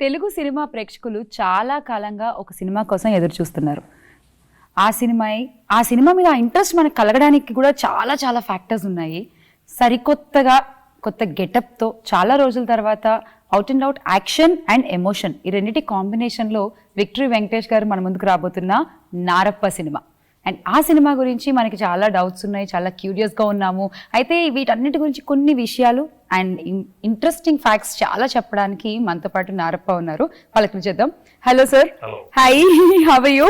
Telugu cinema ప్రేక్షకులు చాలా కాలంగా ఒక సినిమా కోసం ఎదురు చూస్తున్నారు. ఆ సినిమా మీద ఇంట్రెస్ట్ మనకు కలగడానికి కూడా చాలా చాలా ఫ్యాక్టర్స్ ఉన్నాయి. సరికొత్తగా కొత్త గెటప్తో చాలా రోజుల తర్వాత out and out action and emotion ఈ రెండింటి కాంబినేషన్లో విక్టరీ వెంకటేష్ గారు మన ముందుకు రాబోతున్న నారప్ప సినిమా. అండ్ ఆ సినిమా గురించి మనకి చాలా డౌట్స్ ఉన్నాయి, చాలా క్యూరియస్గా ఉన్నాము. అయితే వీటన్నిటి గురించి కొన్ని విషయాలు అండ్ ఇంట్రెస్టింగ్ ఫ్యాక్ట్స్ చాలా చెప్పడానికి మనతో పాటు నారప్ప ఉన్నారు. వాళ్ళకి చేద్దాం. Hello sir. Hi, how are you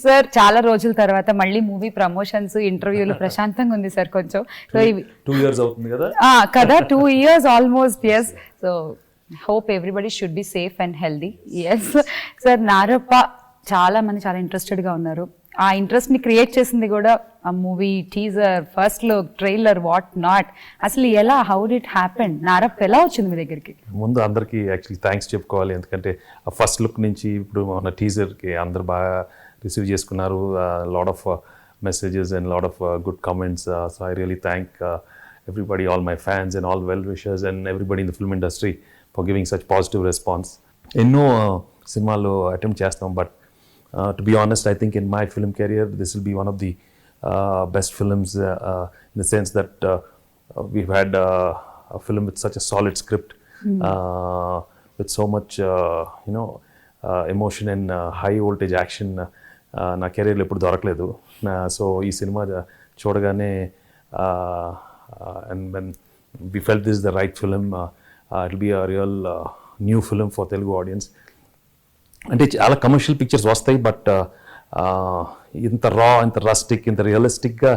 sir? చాలా రోజుల తర్వాత మళ్ళీ మూవీ ప్రమోషన్స్, ఇంటర్వ్యూలు ప్రశాంతంగా ఉంది సార్ కొంచెం. సో 2 years అవుతుంది కదా. కదా 2 years almost. Yes. So hope everybody should be safe and healthy. Yes sir, Narappa చాలా మంది చాలా ఇంట్రెస్టెడ్గా ఉన్నారు. ఆ ఇంట్రెస్ట్ని క్రియేట్ చేసింది కూడా ఆ movie teaser, first look, trailer, what not. అసలు ఎలా, హౌ డిడ్ హ్యాపెన్? నారప్ప ఎలా వచ్చింది మీ దగ్గరికి? ముందు అందరికీ యాక్చువల్లీ థ్యాంక్స్ చెప్పుకోవాలి, ఎందుకంటే ఆ ఫస్ట్ లుక్ నుంచి ఇప్పుడు మన టీజర్కి అందరు బాగా రిసీవ్ చేసుకున్నారు. Lot of messages and lot of good comments. So I really thank everybody, all my fans and all well wishers and everybody in the film industry for giving such positive response. ఎన్నో సినిమాలు attempt చేస్తాం, but to be honest, I think in my film career this will be one of the best films in the sense that we've had a film with such a solid script, with so much emotion and high voltage action. నా కెరీర్లో ఎప్పుడు దొరకలేదు. So ఈ cinema చూడగానే and when we felt this is the right film, it'll be a real new film for Telugu audience. అంటే చాలా commercial pictures వస్తాయి, but ఇంత రా, ఇంత రస్టిక్, ఇంత రియలిస్టిక్గా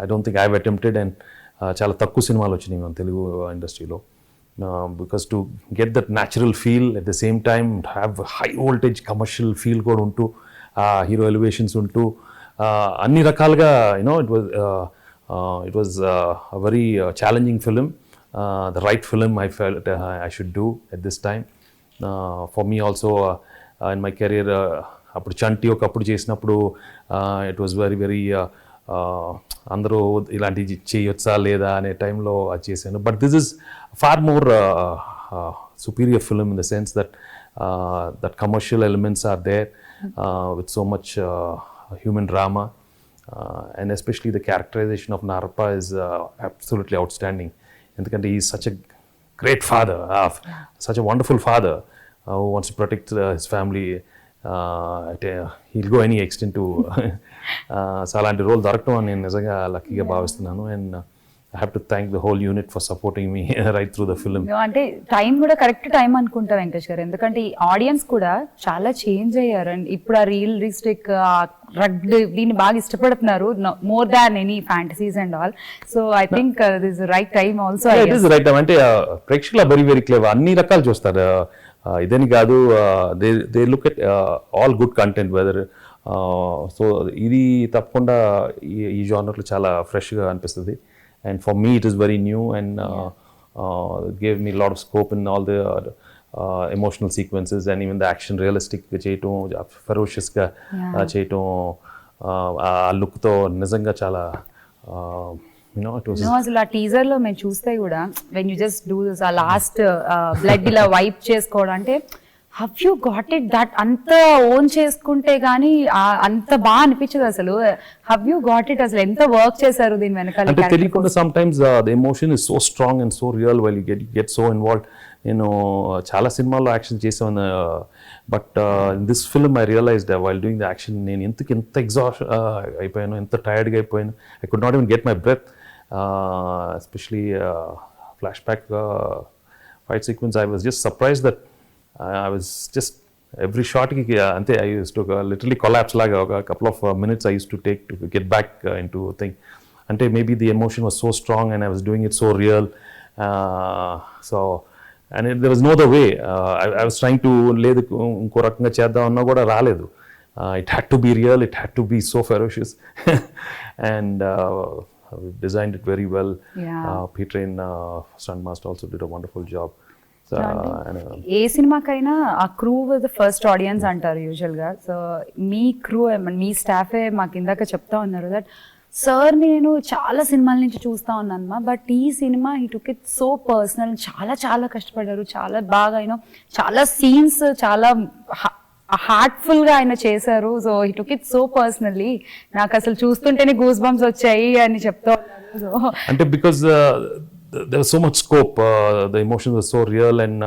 I don't think I have attempted. And చాలా తక్కువ సినిమాలు వచ్చినాయి మన తెలుగు ఇండస్ట్రీలో. Because to get that natural feel at the same time have high voltage commercial feel కూడా ఉంటూ, హీరో ఎలివేషన్స్ ఉంటూ, అన్ని రకాలుగా it was a very challenging film, the right film I felt I should do at this time. For me also, in my career, అప్పుడు చంటి ఒకప్పుడు చేసినప్పుడు it was very very అందరూ ఇలాంటి చేయొచ్చా లేదా అనే టైంలో అది చేశాను. But this is far more superior film in the sense that that commercial elements are there, with so much human drama, and especially the characterization of Narappa is absolutely outstanding. ఎందుకంటే he is such a great father, such a wonderful father who wants to protect his family. He'll go any extent to so అలాంటి role దొరకడం అని నేను నిజంగా లక్కీగా భావిస్తున్నాను. And I have to thank the whole unit for supporting me right through the film. అంటే time కూడా correct time అనుకుంటా వెంకటేష్ గారు, ఎందుకంటే ఈ ఆడియన్స్ కూడా చాలా చేంజ్ అయ్యారు. అండ్ ఇప్పుడు ఆ రియలిస్టిక్, రగ్డ్ దీన్ని బాగా ఇష్టపడుతున్నారు, more than any fantasies and all. So I think this right time also. It is right time. అంటే ప్రేక్షకులు వెరీ వెరీ క్లేవర్, అన్ని రకాలు చూస్తారు. ఇదని కాదు, they look at all good content whether. So ఇది తప్పకుండా ఈ జానర్లో చాలా ఫ్రెష్గా అనిపిస్తుంది. And for me it is very new, and it gave me a lot of scope in all the emotional sequences and even the action realistic చేయటం, ferocious గా చేయటం, ఆ లుక్ తో నిజంగా చాలా అసలు ఆ టీజర్ లో మేము చూస్తే కూడా when you just do this, ఆ లాస్ట్ బ్లడ్ ఇలా వైప్ చేసుకోవడం, అంటే how you got it that అంత ఓన్ చేసుకుంటే గానీ అంత బాగా అనిపించదు అసలు. హౌ యూ గాట్ ఇట్, అసలు ఎంత వర్క్ చేశారు దీని వెనకాల? అంటే తెలియకుండా sometimes the emotion is so strong and so real while you get so involved. నేను చాలా సినిమాల్లో యాక్షన్ చేసాను, but in this film I realised while doing the action నేను ఎంత ఎగ్జాస్ట్ అయిపోయాను, ఎంత టైర్డ్గా అయిపోయాను. I could not even get my breath, especially flashback fight sequence. I was just surprised that I was just every shot ante I used to literally collapse laga a couple of minutes I used to take to get back into a thing. Ante maybe the emotion was so strong and I was doing it so real, so and there was no other way. I was trying to లేదు ఇంకో రకంగా చేద్దాం అన్నా కూడా రాలేదు. It had to be real, it had to be so ferocious. And we designed it very well. Peter and Stunt Master also did a wonderful job. ఏ సినిమాకైనా ఆ crew was the first audience అంటారు usual గా. So మీ crew, మీ స్టాఫే మాకు ఇందాక చెప్తా ఉన్నారు that sir నేను చాలా సినిమాల నుంచి చూస్తా ఉన్నాను, బట్ ఈ cinema he took it so personal. చాలా చాలా కష్టపడ్డారు, చాలా బాగా చాలా సీన్స్ చాలా హార్ట్ఫుల్ గా ఆయన చేశారు. So he took it so personally. నాకు అసలు చూస్తుంటేనే గూస్ బంప్స్ వచ్చాయి అని చెప్తా ఉన్నారు. సో అంటే because there was so much scope, the emotions were so real, and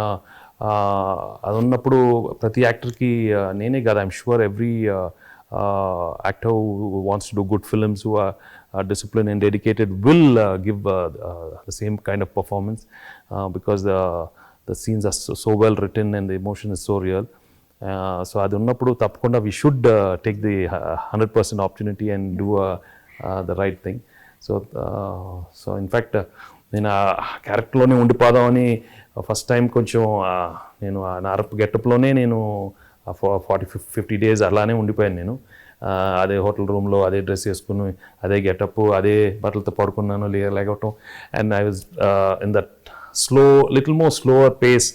అది ఉన్నప్పుడు ప్రతి యాక్టర్కి నేనే కాదు, I'm sure every actor who wants to do good films, who are disciplined and dedicated, will give the same kind of performance, because the scenes are so well written and the emotion is so real. So అది ఉన్నప్పుడు తప్పకుండా we should take the 100% opportunity and do the right thing. So in fact నేను ఆ క్యారెక్టర్లోనే ఉండిపోదామని first time కొంచెం నేను నా అరపు గెటప్లోనే నేను 40-50 days అలానే ఉండిపోయాను నేను. అదే హోటల్ రూమ్లో అదే డ్రెస్ వేసుకుని అదే గెటప్ అదే బట్టలతో పడుకున్నాను లేకపోవటం. And I was in that little more slower pace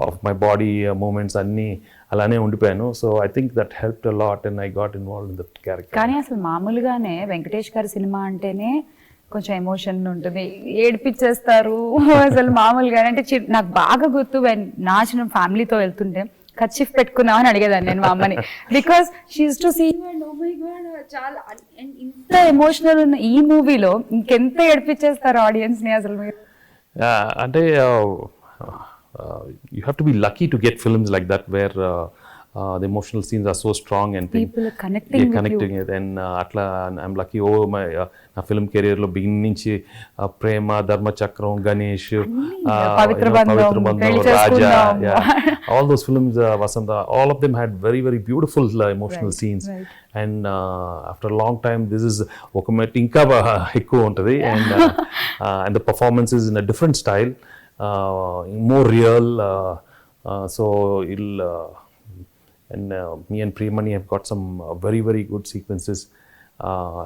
of my body movements అన్నీ అలానే ఉండిపోయాను. So I think that helped a lot and I got involved in that character. కానీ అసలు మామూలుగానే వెంకటేష్ గారి సినిమా అంటేనే కొంచెం ఎమోషన్ ఉంటుంది, ఏడిపించేస్తారు అసలు మామూలుగా. అంటే నాకు బాగా గుర్తు, నా చిన్న ఫ్యామిలీతో వెళ్తుంటే కర్చీఫ్ పెట్టుకున్నామని అడిగేదాన్ని నేను మా అమ్మని, because she use to see and oh my God చాలా ఇంత ఎమోషనల్ ఉన్న ఈ మూవీలో ఇంకెంత ఏడిపించేస్తారు ఆడియన్స్ ని అసలు మీరు. అంటే you have to be lucky to get films like that where the emotional scenes are so strong and people are connecting it. And atla I'm lucky. My na film career lo begin nunchi Prema, Dharma Chakram, Ganesh, Pavitra Bandham, Raja, all those films, Vasanta, all of them had very very beautiful emotional scenes. Right. And after a long time this is okamati inka ekku untadi. And the performance is in a different style, more real. So it'll and me and Premani have got some very very good sequences,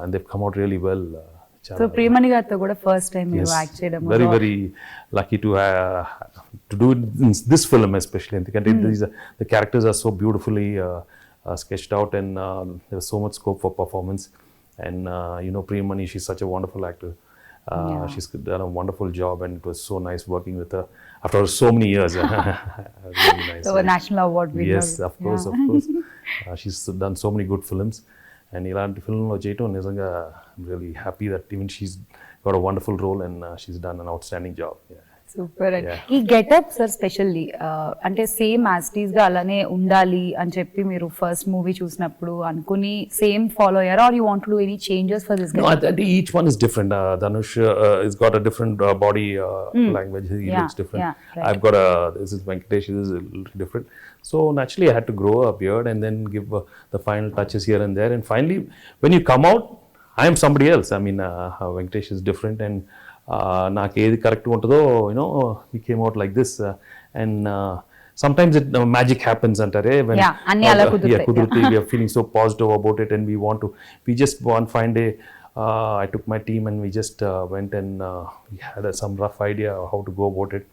and they've come out really well. So Premani gato kuda first time you act cheyadam, very very lucky to do it in this film especially. And the characters are so beautifully sketched out, and there's so much scope for performance. And Premani, she's such a wonderful actor. She's done a wonderful job, and it was so nice working with her after so many years. Really nice. So a national award winner. Yes, of course. She's done so many good films, and ilanti film lo cheyadam nijanga I'm really happy that even she's got a wonderful role, and she's done an outstanding job. Super. ఈ getup sir specially అంటే same యాస్టీస్ గా అలానే ఉండాలి అని చెప్పి మీరు first movie చూసినప్పుడు అనుకుని సేమ్ ఫాలో అయ్యారా, or you want to do any changes for this getup? No, I think each one is different. Dhanush has got a different body language. He looks different. Yeah, right. I've got this is Venkatesh, this is a little different. So naturally I had to grow a beard and then give the final touches here and there. And finally, when you come out, I am somebody else. I mean, Venkatesh is different, and నాకు ఏది correct ఉంటుందో we came out like this, and sometimes it magic happens అంటారే, when అన్ని అలా కుదురుతాయి. We are feeling so positive about it, and we just want find a I took my team and we just went and we had some rough idea how to go about it,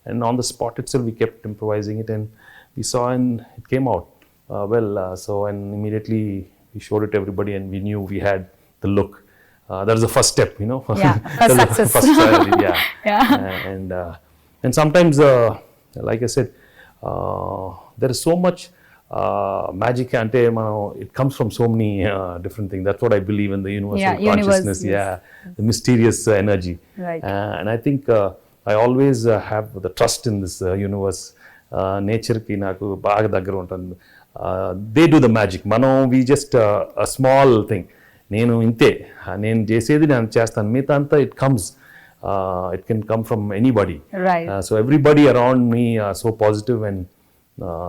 and on the spot itself we kept improvising it, and we saw and it came out well. So and immediately we showed it to everybody, and we knew we had the look. That was the first step, first success. First trial, and sometimes, like I said, there is so much magic, ante it comes from so many different things. That's what I believe in, the universal consciousness. Yes. The mysterious energy. Right. And I think I always have the trust in this universe. Nature ki naku baga daggara untundi. They do the magic. We just a small thing. నేను ఇంతే, నేను చేసేది నేను చేస్తాను, మిగతా అంతా it comes, it can come from anybody. So everybody around me are so positive, and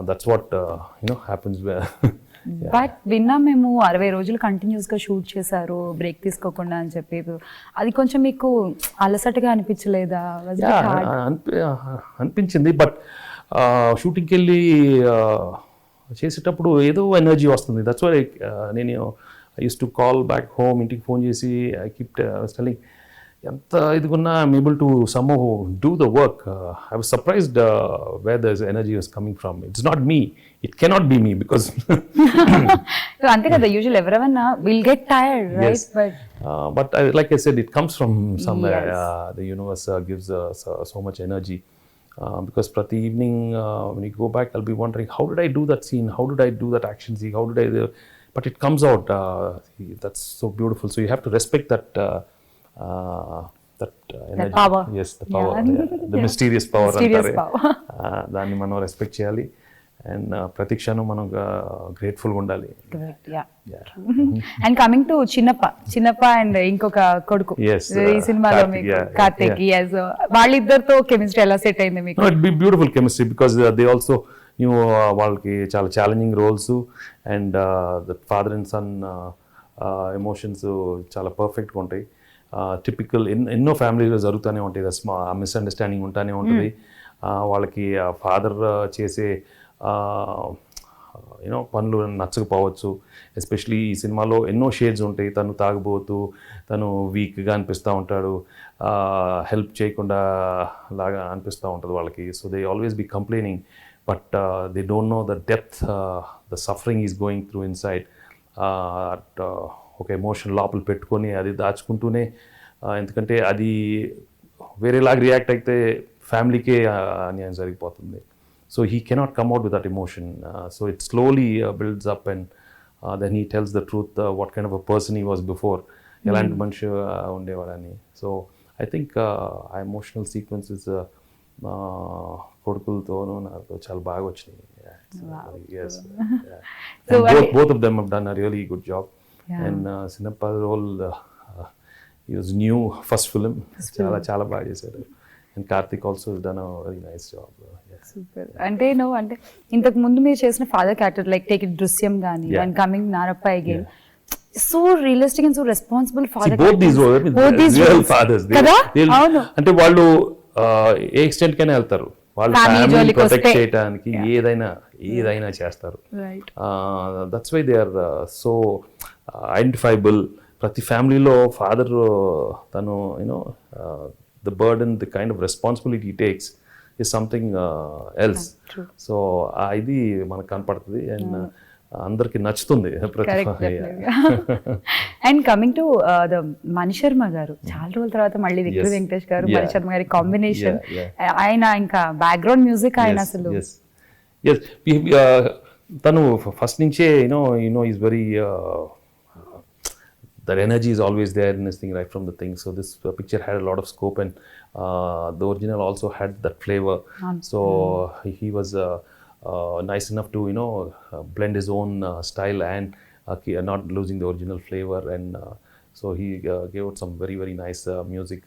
that's what happens. But విన్నా మేము 60 రోజులు కంటిన్యూస్ గా షూట్ చేశారు బ్రేక్ తీసుకోకుండా అని చెప్పి, అది కొంచెం మీకు అలసటగా అనిపించలేదా? అనిపించింది, బట్ షూటింగ్కి వెళ్ళి చేసేటప్పుడు ఏదో ఎనర్జీ వస్తుంది. దట్స్ వై నేను I used to call back home, ఇంటికి ఫోన్ చేసి I was telling, ఎంత ఇదిగున్నా I'm able to somehow do the work. I was surprised where the energy was coming from. It's not me, it cannot be me because So, అంతే కదా usual ఎవరైనా will get tired right but like I said, it comes from somewhere. Yes. The universe gives so much energy. Because prati evening when you go back, I'll be wondering, how did I do that scene? How did I do that action scene? How did I? But it comes out. That's so beautiful. So you have to respect that. Energy. Power. Yes, the power. Yeah. The mysterious power. Mysterious antare. power. దాన్ని మనం respect చేయాలి. And ప్రతి క్షణం మనం గ్రేట్ఫుల్గా ఉండాలి. And coming to చిన్నప్ప and ఇంకొక కొడుకు Yes, ఈ సినిమాలో Karthik, మీకు yeah, కార్తిక్, yes. వాళ్ళిద్దరితో కెమిస్ట్రీ ఎలా సెట్ అయింది మీకు? No, it'd be beautiful chemistry because they also knew వాళ్ళకి చాలా challenging roles and the father and son emotions చాలా పర్ఫెక్ట్గా ఉంటాయి. టిపికల్ ఎన్నో ఫ్యామిలీలో జరుగుతూనే ఉంటాయి, మిస్అండర్స్టాండింగ్ ఉంటానే ఉంటుంది. వాళ్ళకి ఫాదర్ చేసే యూనో పనులు నచ్చకపోవచ్చు. ఎస్పెషలీ ఈ సినిమాలో ఎన్నో షేడ్స్ ఉంటాయి. తను తాగుబోతూ, తను వీక్గా అనిపిస్తూ ఉంటాడు, హెల్ప్ చేయకుండా లాగా అనిపిస్తూ ఉంటుంది వాళ్ళకి. So they always be complaining, but they don't know the depth the suffering is going through inside. ఒక ఎమోషన్ లోపల పెట్టుకొని అది దాచుకుంటూనే, ఎందుకంటే అది వేరేలాగా రియాక్ట్ అయితే ఫ్యామిలీకే అన్యాయం జరిగిపోతుంది. So he cannot come out with that emotion. So it slowly builds up, and then he tells the truth, what kind of a person he was before. ఎలాంటి మనిషి ఉండేవాడని. సో ఐ థింక్ ఆ emotional sequences కొడుకులతోనూ నాతో చాలా బాగా వచ్చినాయి. Yes. So both of them have done a really good job. And Sinappa role, he was new, first film. చాలా బాగా చేశారు. And Karthik also has done a very nice job. Super. అంటే అంటే ఇంతకు ముందు మీరు చేసిన father character like take it Drishyam గానీ and coming Narappa again, so realistic and so responsible father. Both these were real fathers. కదా? అవును. అంటే వాళ్ళు ఏ ఎక్స్టెంట్ కైనా వెళ్తారు, వాళ్ళు ఫ్యామిలీ ప్రొటెక్ట్ చేయడానికి ఏదైనా చేస్తారు. That's why they are so identifiable. ప్రతి ఫ్యామిలీలో ఫాదర్ తను you know the burden, the kind of responsibility he takes is something else. So ఇది మనకు కనపడుతుంది అండ్ అందరికి నచ్చుతుంది. And coming to the Mani Sharma garu, చాలా రోజుల తర్వాత మళ్ళీ విక్రమ్ వెంకటేష్ గారు మణిశర్మ గారి కాంబినేషన్, ఆయన ఇంకా బ్యాక్గ్రౌండ్ మ్యూజిక్ ఆయన అసలు తను ఫస్ట్ నుంచే you know is very that energy is always there in this thing right from the thing. So this picture had a lot of scope, and the original also had that flavor. So he was nice enough to blend his own style and not losing the original flavor. And so he gave out some very very nice music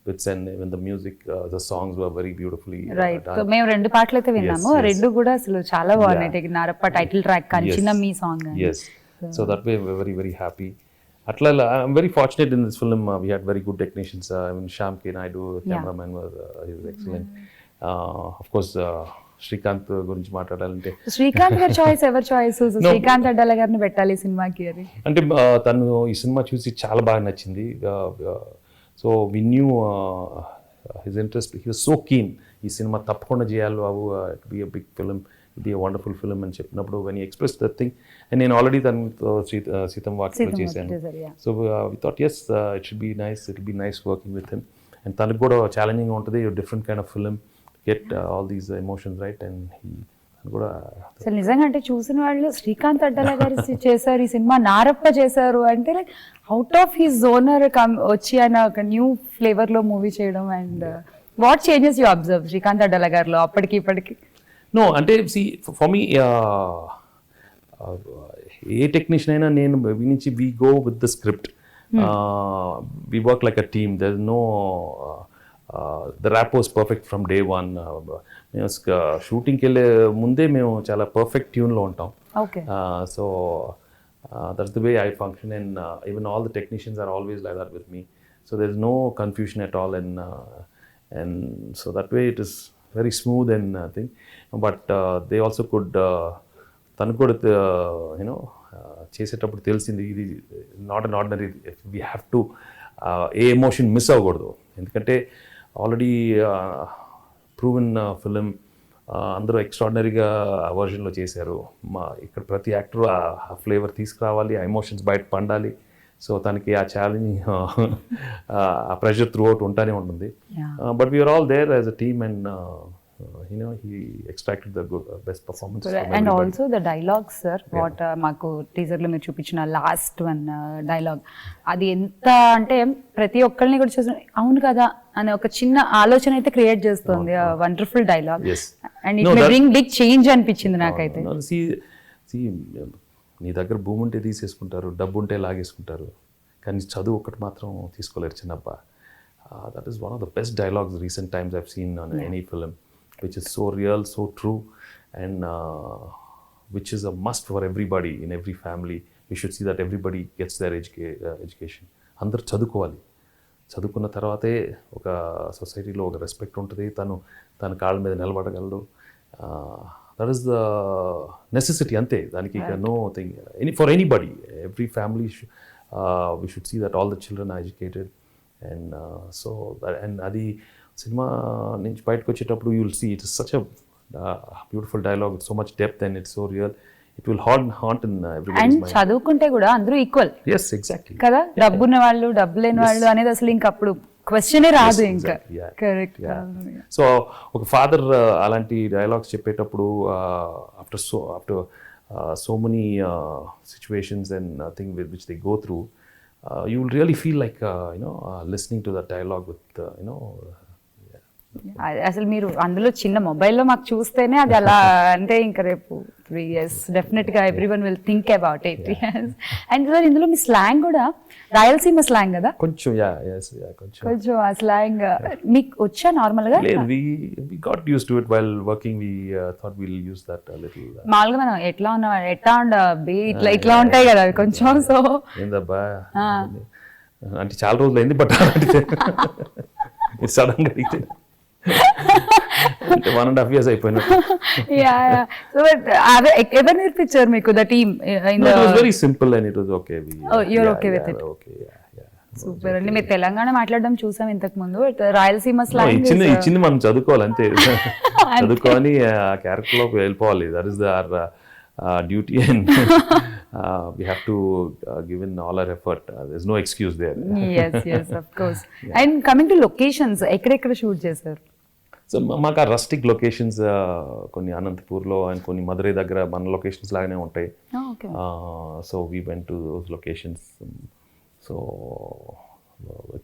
bits, and even the music, the songs were very beautifully right. So మేము రెండు పాటలు అయితే విన్నాము, రెండు కూడా అసలు చాలా బాగున్నాయి. నారప్ప టైటిల్ ట్రాక్ కానీ చిన్న మీ song. Yes. So that way we're very very happy. Atla, I'm very fortunate in this film. We had very good technicians. I mean, Shyam K. Naidu, cameraman, he was excellent. Of course, Srikanth గురించి మాట్లాడాలంటే, శ్రీకాంత్ గారి choice ఎవరి choice? Srikanth Addala గారిని పెట్టాలి సినిమాకి అని అంటే తను ఈ సినిమా చూసి చాలా బాగా నచ్చింది. So we knew his interest. He was so keen, ఈ సినిమా తప్పకుండా చేయాలి బాబు, it be a big film, it be a wonderful film అని చెప్పినప్పుడు when he express that thing, and నేను ఆల్రెడీ తనతో సీతం వాక్లో చేశాను. So we thought yes it should be nice, it be nice working with him. And తనకు కూడా challenging ఉంటుంది, different kind of film, get all these emotions right. And కూడా అసలు నిజంగా అంటే చూసిన వాళ్ళు శ్రీకాంత్ అడ్డాల గారు చేశారు ఈ సినిమా, నారప్ప చేశారు అంటే like out of his genre వచ్చి ఆయన ఒక న్యూ ఫ్లేవర్ లో మూవీ చేయడం. And what changes you observe Srikanth Addala గారిలో అప్పటికి ఇప్పటికి? నో అంటే see for me a technician అయినా నేను నుంచి we go with the script, we work like a team. There is no the rap was perfect from day one. మేము షూటింగ్కి వెళ్ళే ముందే మేము చాలా పర్ఫెక్ట్ ట్యూన్లో ఉంటాం. So that's the way I function, and even all the technicians are always like that with me. So there is no confusion at all, and so that way it is very smooth and thing. But they also could తను కూడా చేసేటప్పుడు తెలిసింది ఇది not an ordinary, we have to A emotion miss అవ్వకూడదు. ఎందుకంటే already proven film, అందరూ ఎక్స్ట్రాడినరీగా ఆ వర్షన్లో చేశారు. ఇక్కడ ప్రతి యాక్టర్ ఆ ఫ్లేవర్ తీసుకురావాలి, ఆ ఎమోషన్స్ బయట పండాలి. సో తనకి ఆ ఛాలెంజ్, ఆ ప్రెషర్ త్రూ అవుట్ ఉంటానే ఉంటుంది. But we are all there as a team and he extracted the best performance from and everybody. also the dialogue sir what మాకు టీజర్ లో మీరు చూపించిన లాస్ట్ వన్ డైలాగ్, అది ఎంత అంటే ప్రతి ఒక్కరిని కూడా చూసి అవును కదా అనే ఒక చిన్న ఆలోచన అయితే క్రియేట్ చేస్తుంది. Wonderful dialogue Yes. And it may bring big change అనిపించింది నాకైతే. See, నీ దగ్గర భూమి ఉంటే తీసేసుకుంటారు, డబ్బు ఉంటే లాగేసుకుంటారు, కానీ చదువు ఒకటి మాత్రం తీసుకోలేరు చిన్నప్ప. That is one of the best dialogues recent times I've seen on any film, which is so real, so true, and which is a must for everybody in every family. We should see that everybody gets their education. అందరు చదువుకోవాలి. చదువుకున్న తర్వాతే ఒక సొసైటీలో ఒక respect ఉంటుంది, తన కాళ్ళ మీద నిలబడగలడు. దట్ ఈస్ ద నెసెసిటీ, అంతే. దానికి nothing for anybody, every family we should see that all the children are educated. And so and అది సినిమా నుంచి బయటకు వచ్చేటప్పుడు you will see it is such a beautiful dialogue, so much depth and it's so real. It will haunt in everybody's and mind. చదువుకుంటే కూడా అందరూ equal Yes, exactly. కదా, డబ్బున్న వాళ్ళు డబ్బు లేని వాళ్ళు అనేది అసలు ఇంక అప్పుడు క్వశ్చనే రాదు ఇంకా. exactly, yeah. కరెక్ట్. సో ఒక ఫాదర్ అలాంటి డైలాగ్స్ చెప్పేటప్పుడు after so many situations and thing which they go through, you will really feel like listening to that dialogue with అసలు మీరు అందులో చిన్న మొబైల్లో మాకు చూస్తేనే అది అలా అంటే ఇంకా రేపు 3 years డెఫినెట్ గా everyone will think about it. And sir ఇందులో మీ స్లాంగ్ కూడా రాయలసీమ స్లాంగ్ కదా, కొంచెం కొంచెం ఆ స్లాంగ్ మీకు వచ్చా నార్మల్ గా? we got used to it while working. We thought we'll use that a little. మామూలుగా మనం ఎట్లా ఇట్లా ఉంటాయి కదా అవి కొంచెం. సో ఏందబ్బా అంటే చాలా రోజులు అయింది, బట్ సడన్ గా అడిగితే అంటే 1.5 years అయిపోయినట్టు. ఎవరు నేర్పించారు మీకు the team? It was very simple and it was okay. You're okay with it? Okay, yeah. Super అండి. మీరు తెలంగాణ మాట్లాడడం చూసాం ఇంతకు ముందు, రాయలసీమ స్లాంగ్ ఇచ్చింది మనం చదువుకోవాలి అంతే. చదువుకొని ఆ క్యారెక్టర్ లోకి వెళ్ళిపోవాలి. That is our duty and we have to give in all our effort. There's no excuse there. yes of course. And coming to locations, ఎక్కడెక్కడ షూట్ చేశారు? సో మాకు ఆ రస్టిక్ లొకేషన్స్ కొన్ని అనంతపూర్లో అండ్ కొన్ని మధురై దగ్గర మన లొకేషన్స్ లాగానే ఉంటాయి. So we went to those locations. So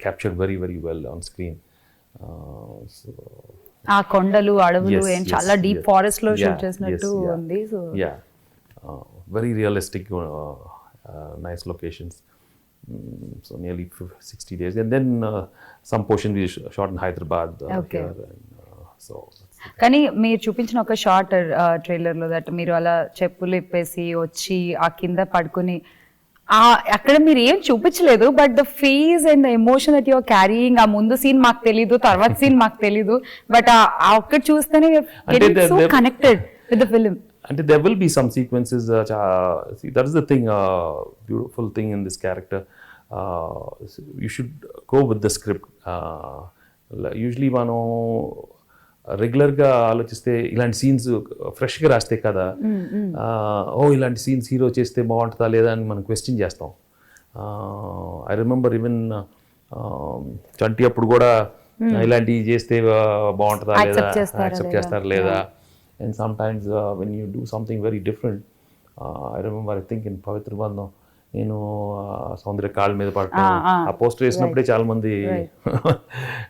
captured very very well on screen. So ఆ కొండలు అడవులు చాలా డీప్ ఫారెస్ట్ లో షూట్ చేసినట్టు ఉంది. So very realistic, nice locations. So nearly 60 days, and then some portion we shot in Hyderabad. Here, and, so కానీ మీరు చూపించిన ఒక షార్ట్ ట్రైలర్ లో దట్ మీరు అలా చెప్పులు ఇప్పేసి వచ్చి ఆ కింద పడుకుని అక్కడ మీరు ఏం చూపించలేదు, but the face and the emotion that your carrying, ఆ ముందు సీన్ మాకు తెలీదు, తర్వాత సీన్ మాకు తెలీదు, బట్ ఆ ఒక్కటి చూస్తేనే so connected with the film. And there will be some sequences. See, that is the thing, beautiful thing in this character. You should go with the script. Usually, మనం రెగ్యులర్గా ఆలోచిస్తే ఇలాంటి సీన్స్ ఫ్రెష్గా రాస్తే కదా, ఇలాంటి సీన్స్ హీరో చేస్తే బాగుంటుందా లేదా అని మనం క్వశ్చన్ చేస్తాం. ఐ రిమెంబర్ ఈవెన్ చంటి అప్పుడు కూడా ఇలాంటివి చేస్తే బాగుంటుందా లేదా, యాక్సెప్ట్ చేస్తారా లేదా. And sometimes when you do something very different, I remember, I think in Pavitra Bandham, నేను సౌందర్య కాళ్ళ మీద పడటం, ఆ పోస్టర్ వేసినప్పుడే చాలా మంది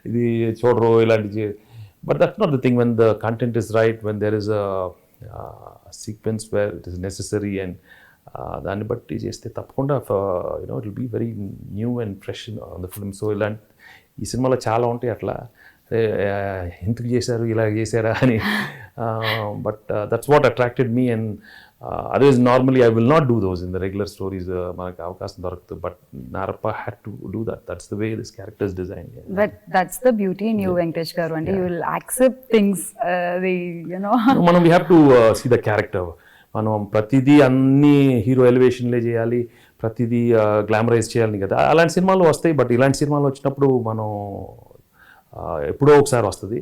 ఇది చూడరు ఇలాంటి. But that's not the thing. When the content is right, when there is a sequence where it is necessary, and దాన్ని బట్టి చేస్తే తప్పకుండా it will be very new and fresh on the film. So ఇలాంటి ఈ సినిమాలో చాలా ఉంటాయి అట్లా, ఎందుకు చేశారు ఇలా చేశారా అని. But that's what attracted me. And otherwise normally I will not do those in the regular stories. మనకు అవకాశం దొరకదు, but Narappa had to do that. That's the way this character is design. But that's the beauty in you Venkatesh garu, అంటే you will accept things. మనం we have to see the character. మనం ప్రతిదీ అన్ని hero ఎలివేషన్లే చేయాలి, ప్రతిదీ గ్లామరైజ్ చేయాలని కదా, అలాంటి సినిమాలు వస్తాయి. బట్ ఇలాంటి సినిమాలు వచ్చినప్పుడు మనం ఎప్పుడో ఒకసారి వస్తుంది.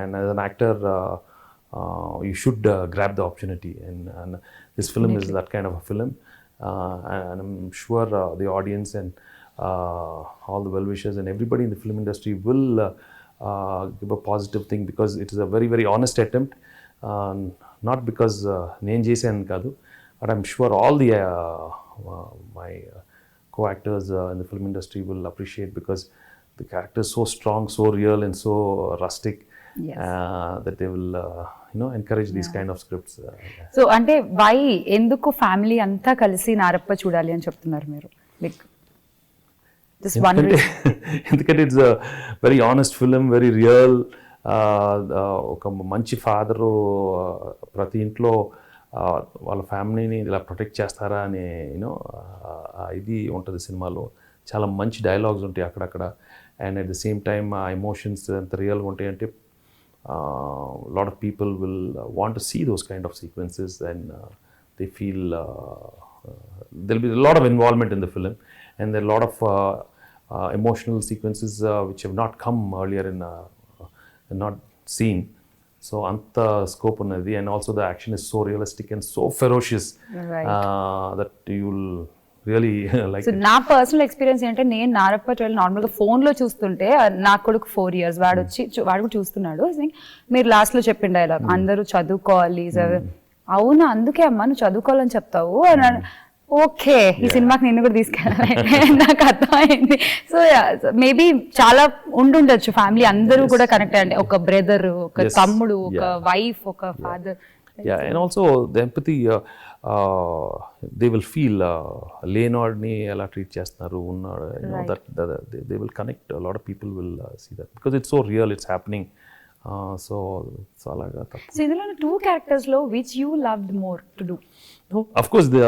And as an actor you should grab the opportunity, and this film is that kind of a film, and I'm sure the audience and all the well-wishers and everybody in the film industry will give a positive thing, because it is a very very honest attempt, not because నేను చేశాను కాదు, but I'm sure all the my co-actors in the film industry will appreciate, because the character is so strong, so real and so rustic. Yes. That they will encourage these kind of scripts. So అంటే why ఎందుకు family అంతా కలిసి నారప్ప చూడాలి అని చెప్తున్నారు మీరు? Like this one ఎందుకంటే it's very honest film, very real. ఒక మంచి ఫాదరు ప్రతి ఇంట్లో వాళ్ళ ఫ్యామిలీని ఇలా ప్రొటెక్ట్ చేస్తారా అనే ఇది ఉంటుంది సినిమాలో. చాలా మంచి డైలాగ్స్ ఉంటాయి అక్కడక్కడ, and at the same time ఆ ఎమోషన్స్ ఎంత రియల్గా ఉంటాయి అంటే lot of people will want to see those kind of sequences, and they feel there'll be a lot of involvement in the film, and there are a lot of emotional sequences which have not come earlier in not seen. So anta scope unnadi, and also the action is so realistic and so ferocious, Right. That you'll really like so it. నా personal experience ఏంటంటే, నేను నారప్ప 12 నార్మల్గా ఫోన్లో చూస్తుంటే, నా కొడుకు 4 years వాడు వచ్చి వాడు కూడా చూస్తున్నాడు. I think మీరు లాస్ట్లో చెప్పిండే ఇలా అందరూ చదువుకోవాలి, అవునా అందుకే అమ్మా నువ్వు చదువుకోవాలని చెప్తావు అని. ఓకే, ఈ సినిమాకి నేను కూడా తీసుకెళ్ళాలి నాకు అర్థమైంది. సో మేబీ చాలా ఉండుండొచ్చు ఫ్యామిలీ అందరూ కూడా కనెక్ట్ అయ్యండి, ఒక బ్రదర్, ఒక Yes. తమ్ముడు, ఒక Yeah. వైఫ్, ఒక father. Yeah, and also the empathy, they will feel లేనోడిని ఎలా ట్రీట్ చేస్తున్నారు ఉన్నాడు, that they will connect. A lot of people will see that, because it's so real, it's happening. So అలాగా తప్ప. So ఇందులో 2 characters లో which you loved more to do? Of course the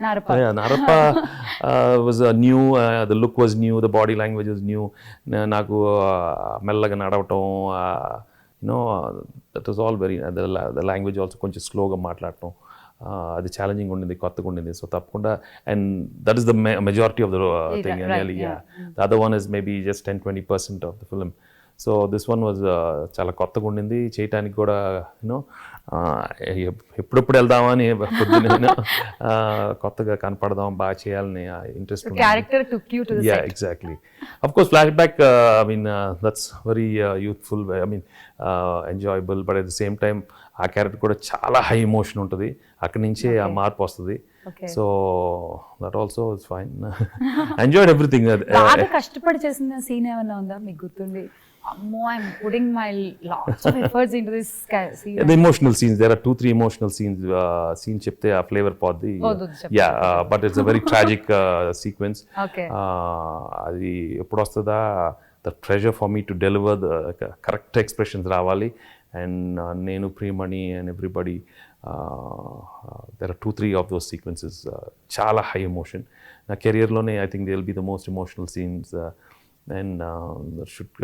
Narappa. Yeah, Narappa was new, the look was new, the body language was new. నాకు మెల్లగా నడవటం, that was all very, the language also కొంచెం స్లోగా మాట్లాడటం, అది challenging ఉండింది, కొత్తగా ఉండింది. సో తప్పకుండా, and that is the majority of the thing. Right, yeah. The other one is maybe just 10-20% of the film. So this one was చాలా కొత్తగా ఉండింది, చేయటానికి కూడా ఎప్పుడెప్పుడు వెళ్దామని పొద్దున్న కొత్తగా కనపడదాం, బాగా చేయాలని interest. Character took you to the Yeah, set. exactly. Of course, flashback, I mean, that's very youthful, I mean, enjoyable, but at the same time ఆ క్యారెక్టర్ కూడా చాలా హై ఎమోషన్ ఉంటుంది, అక్కడి నుంచే ఆ మార్పు వస్తుంది. Okay. So that also is fine. Enjoyed everything. బాగా కష్టపడి చేసిన సీన్ ఏమైనా ఉందా మీకు గుర్తుండి? అమ్మో, I'm putting my lots of efforts into this scene. The emotional scenes, there are 2-3 emotional scenes. Scene చెప్తే ఆ ఫ్లేవర్ పోద్ది. Yeah, but it's a very tragic sequence. Okay. అది ఎప్పుడు వస్తుందా, the pressure for me to deliver the correct expressions రావాలి. And నేను, Priyamani and everybody, there are 2-3 of those sequences, చాలా high emotion. నా కెరియర్లోనే I think they'll be the most emotional scenes. And that should,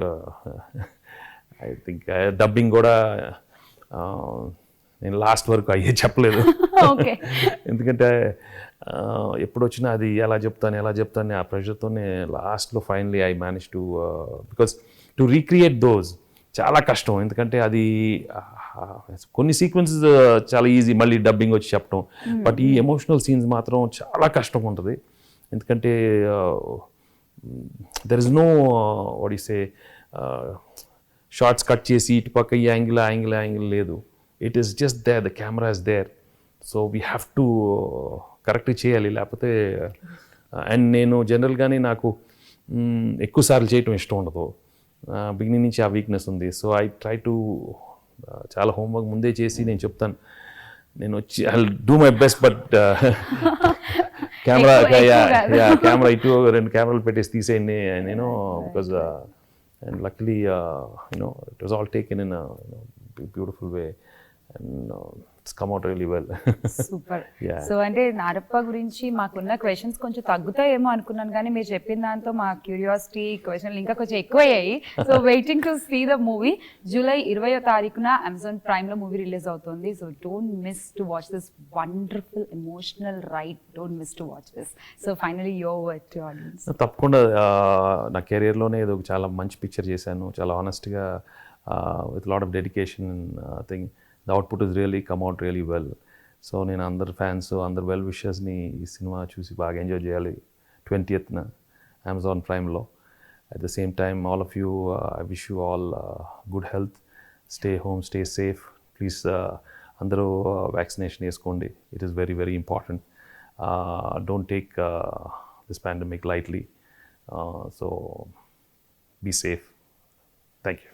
I think dubbing కూడా నేను last వరకు అయ్యే చెప్పలేదు. Okay. ఎందుకంటే ఎప్పుడు వచ్చినా అది ఎలా చెప్తాను ఆ ప్రెషర్తోనే లాస్ట్లో finally I manage to, because to recreate those చాలా కష్టం. ఎందుకంటే అది కొన్ని సీక్వెన్సెస్ చాలా ఈజీ, మళ్ళీ డబ్బింగ్ వచ్చి చెప్పడం. బట్ ఈ ఎమోషనల్ సీన్స్ మాత్రం చాలా కష్టంగా ఉంటుంది. ఎందుకంటే there is no what you say shots cut చేసి ఇటు పక్క ఈ యాంగిల్ లేదు. It is just there, the camera is there. So we have to కరెక్ట్గా చేయాలి, లేకపోతే. అండ్ నేను జనరల్గానే నాకు ఎక్కువసార్లు చేయటం ఇష్టం ఉండదు, బిగినింగ్ నుంచి ఆ వీక్నెస్ ఉంది. సో ఐ ట్రై టు చాలా హోంవర్క్ ముందే చేసి నేను చెప్తాను, నేను వచ్చి I do my best, but camera ఇటు 2 కెమెరాలు పెట్టేసి తీసేయండి నేను, because and లక్లీ it was all taken in beautiful way. and it's come out really well. Super. Yeah. So అంటే నారప్ప గురించి మాకున్న క్వశ్చన్స్ కొంచెం తగ్గుతాయేమో అనుకున్నాను, కానీ మీరు చెప్పిన దాంతో మా క్యూరియాసిటీ క్వశ్చన్లు ఇంకా కొంచెం ఎక్కువయ్యాయి. So waiting to see the movie. July 20వ తారీఖున అమెజాన్ ప్రైమ్లో మూవీ రిలీజ్ అవుతుంది. So don't miss to watch this wonderful emotional ride. Don't miss to watch this. So finally your word to audience. తప్పకుండా నా కెరియర్లోనే ఏదో చాలా మంచి పిక్చర్ చేశాను, చాలా ఆనెస్ట్గా, with lot of dedication. Thing the output is really come out really well. So నేను అందరు ఫ్యాన్స్, అందరు వెల్ విషర్స్ని ఈ సినిమా చూసి బాగా ఎంజాయ్ చేయాలి 20th అమెజాన్ ప్రైమ్లో. At the same time all of you, I wish you all good health, stay home, stay safe. Please అందరూ vaccination వేసుకోండి. It is very very important. Don't take this pandemic lightly. So be safe. Thank you.